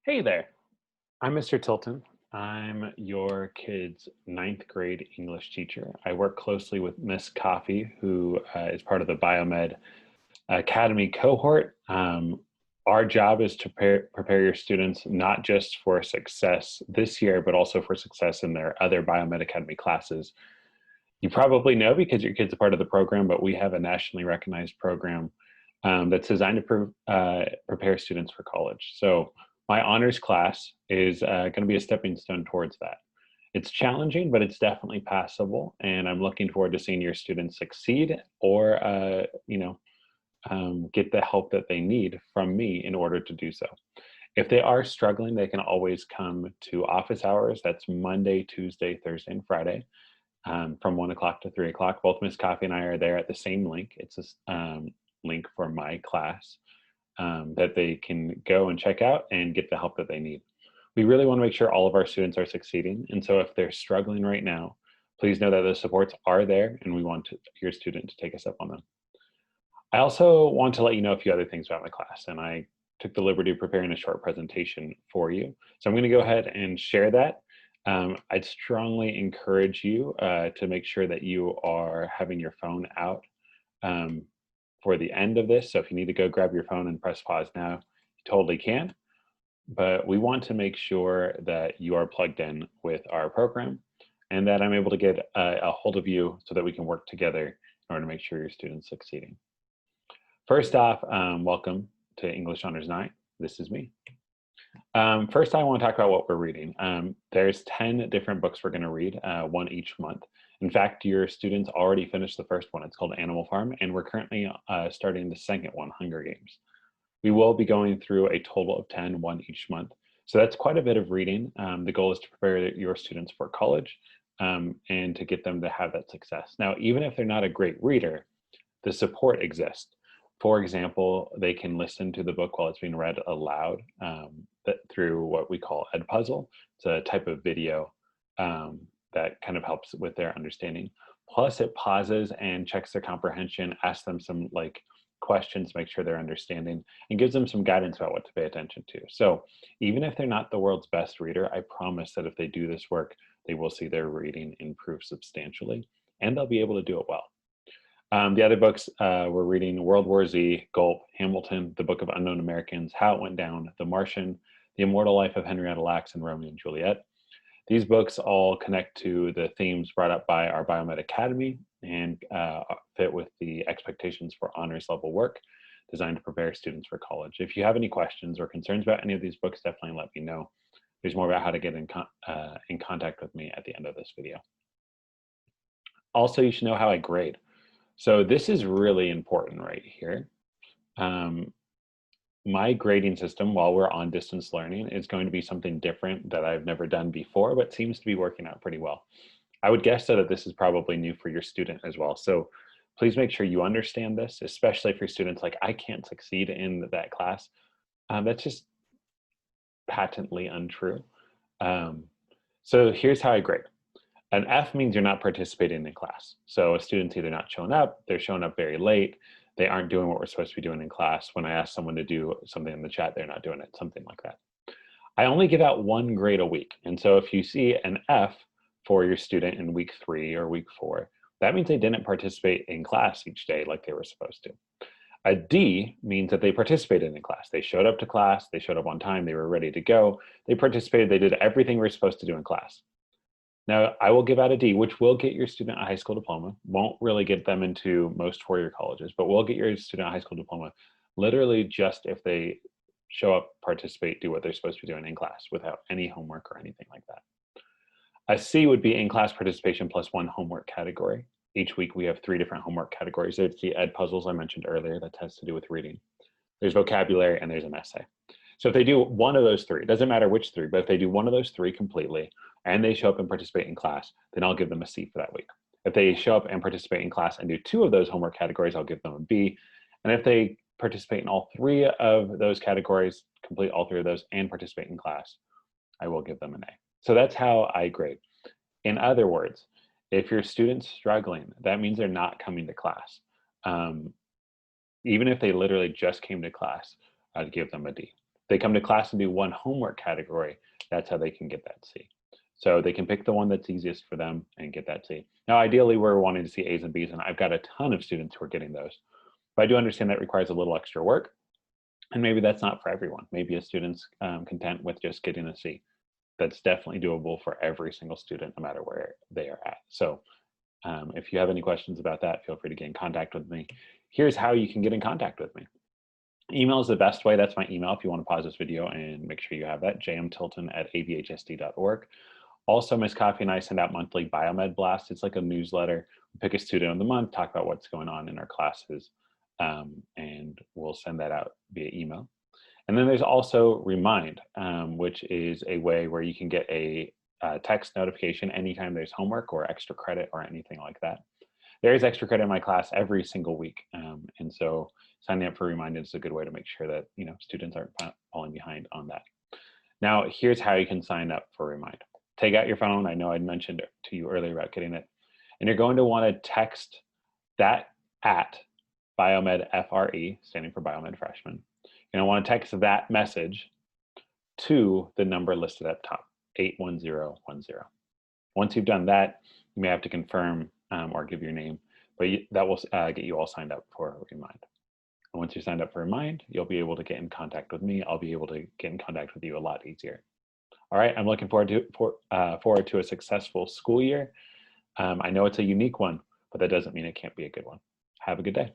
Hey there, I'm Mr. Tilton. I'm your kid's ninth grade English teacher. I work closely with Miss Coffee, who is part of the Biomed Academy cohort. Our job is to prepare your students not just for success this year, but also for success in their other Biomed Academy classes. You probably know because your kid's a part of the program, but we have a nationally recognized program that's designed to prepare students for college. So my honors class is going to be a stepping stone towards that. It's challenging, but it's definitely passable, and I'm looking forward to seeing your students succeed or, get the help that they need from me in order to do so. If they are struggling, they can always come to office hours. That's Monday, Tuesday, Thursday, and Friday from 1 o'clock to 3 o'clock. Both Miss Coffee and I are there at the same link. It's a link for my class that they can go and check out and get the help that they need. We really want to make sure all of our students are succeeding. And so if they're struggling right now, please know that the supports are there and we want your student to take us up on them. I also want to let you know a few other things about my class, and I took the liberty of preparing a short presentation for you. So I'm going to go ahead and share that. I'd strongly encourage you to make sure that you are having your phone out um, for the end of this. So if you need to go grab your phone and press pause now, you totally can. But we want to make sure that you are plugged in with our program and that I'm able to get a hold of you so that we can work together in order to make sure your students succeeding. First off, welcome to English Honors 9. This is me. First, I want to talk about what we're reading. There's 10 different books we're going to read, one each month. In fact, your students already finished the first one. It's called Animal Farm, and we're currently starting the second one, Hunger Games. We will be going through a total of 10, one each month. So that's quite a bit of reading. The goal is to prepare your students for college and to get them to have that success. Now, even if they're not a great reader, the support exists. For example, they can listen to the book while it's being read aloud through what we call Edpuzzle. It's a type of video that kind of helps with their understanding. Plus, it pauses and checks their comprehension, asks them some questions to make sure they're understanding, and gives them some guidance about what to pay attention to. So even if they're not the world's best reader, I promise that if they do this work, they will see their reading improve substantially, and they'll be able to do it well. The other books we're reading: World War Z, Gulp, Hamilton, The Book of Unknown Americans, How It Went Down, The Martian, The Immortal Life of Henrietta Lacks, and Romeo and Juliet. These books all connect to the themes brought up by our Biomed Academy and fit with the expectations for honors level work designed to prepare students for college. If you have any questions or concerns about any of these books, definitely let me know. There's more about how to get in contact with me at the end of this video. Also, you should know how I grade. So this is really important right here. My grading system while we're on distance learning is going to be something different that I've never done before, but seems to be working out pretty well. I would guess that this is probably new for your student as well. So please make sure you understand this, especially for students like, I can't succeed in that class. That's just patently untrue. So here's how I grade. An F means you're not participating in class. So a student's either not showing up, they're showing up very late, they aren't doing what we're supposed to be doing in class. When I ask someone to do something in the chat, they're not doing it, something like that. I only give out one grade a week. And so if you see an F for your student in week 3 or week 4, that means they didn't participate in class each day like they were supposed to. A D means that they participated in class. They showed up to class, they showed up on time, they were ready to go, they participated, they did everything we're supposed to do in class. Now, I will give out a D, which will get your student a high school diploma. Won't really get them into most four-year colleges, but will get your student a high school diploma literally just if they show up, participate, do what they're supposed to be doing in class without any homework or anything like that. A C would be in-class participation plus one homework category. Each week we have 3 different homework categories. There's the ed puzzles I mentioned earlier that has to do with reading. There's vocabulary and there's an essay. So if they do one of those 3, it doesn't matter which 3, but if they do one of those 3 completely and they show up and participate in class, then I'll give them a C for that week. If they show up and participate in class and do 2 of those homework categories, I'll give them a B. And if they participate in all 3 of those categories, complete all 3 of those, and participate in class, I will give them an A. So that's how I grade. In other words, if your student's struggling, that means they're not coming to class. Even if they literally just came to class, I'd give them a D. They come to class and do one homework category, that's how they can get that C. So they can pick the one that's easiest for them and get that C. Now, ideally, we're wanting to see A's and B's, and I've got a ton of students who are getting those. But I do understand that requires a little extra work, and maybe that's not for everyone. Maybe a student's content with just getting a C. That's definitely doable for every single student, no matter where they are at. So if you have any questions about that, feel free to get in contact with me. Here's how you can get in contact with me. Email is the best way. That's my email if you want to pause this video and make sure you have that, jmtilton@avhsd.org. Also, Miss Coffee and I send out monthly Biomed Blast. It's like a newsletter. We pick a student of the month, talk about what's going on in our classes, and we'll send that out via email. And then there's also Remind, which is a way where you can get a text notification anytime there's homework or extra credit or anything like that. There is extra credit in my class every single week, and so signing up for Remind is a good way to make sure that students aren't falling behind on that. Now, here's how you can sign up for Remind. Take out your phone. I know I mentioned to you earlier about getting it, and you're going to want to text that at Biomed FRE, standing for Biomed Freshman. You're going to want to text that message to the number listed at top, 81010. Once you've done that, you may have to confirm or give your name, but that will get you all signed up for Remind. And once you're signed up for Remind, you'll be able to get in contact with me. I'll be able to get in contact with you a lot easier. All right, I'm looking forward to a successful school year. I know it's a unique one, but that doesn't mean it can't be a good one. Have a good day.